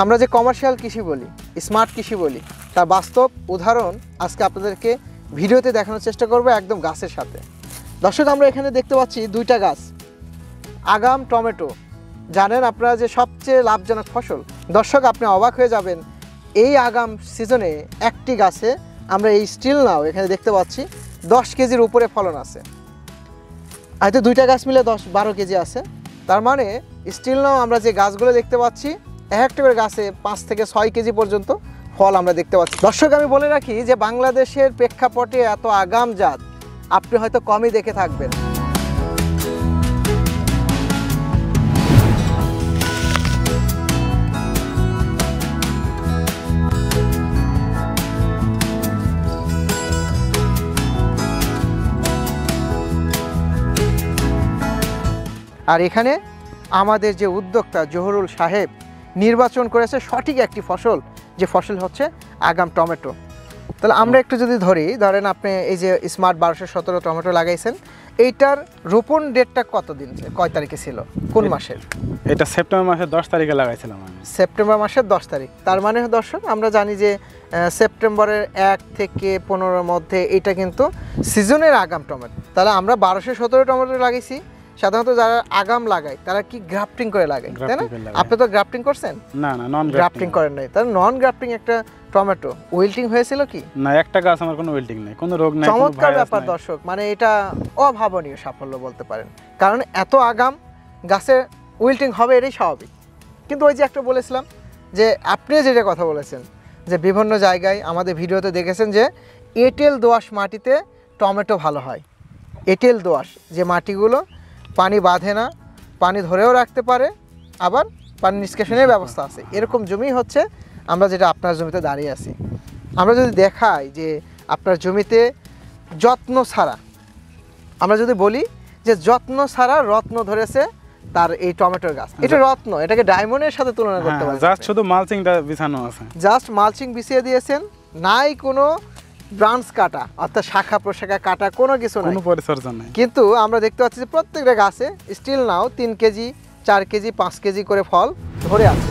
আমরা যে কমার্শিয়াল কৃষি বলি, স্মার্ট কৃষি বলি, তার বাস্তব উদাহরণ আজকে আপনাদেরকে ভিডিওতে দেখানোর চেষ্টা করব একদম গাছের সাথে। দর্শক, আমরা এখানে দেখতে পাচ্ছি দুইটা গাছ, আগাম টমেটো। জানেন আপনারা যে সবচেয়ে লাভজনক ফসল। দর্শক, আপনি অবাক হয়ে যাবেন, এই আগাম সিজনে একটি গাছে আমরা এই স্টিল নাও এখানে দেখতে পাচ্ছি 10 কেজির উপরে ফলন আছে। হয়তো দুইটা গাছ মিলে 10-12 কেজি আছে। তার মানে স্টিল নাও আমরা যে গাছগুলো দেখতে পাচ্ছি একটা করে গাছে 5 থেকে 6 কেজি পর্যন্ত ফল আমরা দেখতে পাচ্ছি। দর্শক, আমি বলে রাখি যে বাংলাদেশের প্রেক্ষাপটে এত আগাম জাত আপনি হয়তো কমই দেখে থাকবেন। আর এখানে আমাদের যে উদ্যোক্তা জহুরুল সাহেব নির্বাচন করেছে সঠিক একটি ফসল, যে ফসল হচ্ছে আগাম টমেটো। তাহলে আমরা একটু যদি ধরেন আপনি এই যে স্মার্ট 1217 টমেটো লাগাইছেন, এইটার রোপণ ডেটটা কতদিন, কয় তারিখে ছিল, কোন মাসের? এটা সেপ্টেম্বর মাসের 10 তারিখে লাগাইছিলাম আমি। সেপ্টেম্বর মাসের 10 তারিখ। তার মানে দর্শক, আমরা জানি যে সেপ্টেম্বরের 1 থেকে 15-র মধ্যে এটা কিন্তু সিজনের আগাম টমেটো। তাহলে আমরা 1217 টমেটো লাগাইছি। সাধারণত যারা আগাম লাগায় তারা কি গ্রাফটিং করে লাগায়, তাই না? আপনি তো গ্রাফটিং করছেন? না, নন গ্রাফটিং করেন নাই। তাহলে নন গ্রাফটিং একটা টমেটো উইল্টিং হয়েছিল কি? না, একটা গাছ আমার কোনো উইল্টিং নাই, কোনো রোগ নাই। চমৎকার ব্যাপার দর্শক, মানে এটা অভাবনীয় সাফল্য বলতে পারেন। কারণ এত আগাম গাছে উইল্টিং হবে এটাই স্বাভাবিক। কিন্তু ওই যে একটা বলেছিলাম যে আপনি যেটা কথা বলেছেন যে বিভিন্ন জায়গায় আমাদের ভিডিওতে দেখেছেন যে এঁটেল দোআঁশ মাটিতে টমেটো ভালো হয়। এঁটেল দোআঁশ যে মাটিগুলো পানি বাঁধে না, পানি ধরেও রাখতে পারে, আবার পানি নিষ্কাশনের ব্যবস্থা আছে, এরকম জমি হচ্ছে আমরা যেটা আপনার জমিতে দাঁড়িয়ে আছি। আমরা যদি দেখাই যে আপনার জমিতে যত্ন ছাড়া, আমরা যদি বলি যে যত্ন ছাড়া রত্ন ধরেছে তার এই টমেটোর গাছ, এটা রত্ন, এটাকে ডায়মন্ডের সাথে তুলনা করতে পারি। জাস্ট শুধু মালচিংটা বিছানো আছে, জাস্ট মালচিং বিছিয়ে দিয়েছেন, নাই কোনো ব্রাঞ্চ কাটা অর্থাৎ শাখা প্রশাখা কাটা, কোনো কিছু নাই, কোনো পরিচর্যা নাই। কিন্তু আমরা দেখতে পাচ্ছি যে প্রত্যেকটা গাছে still now 3 KG 4 KG 5 KG করে ফল ধরে আছে।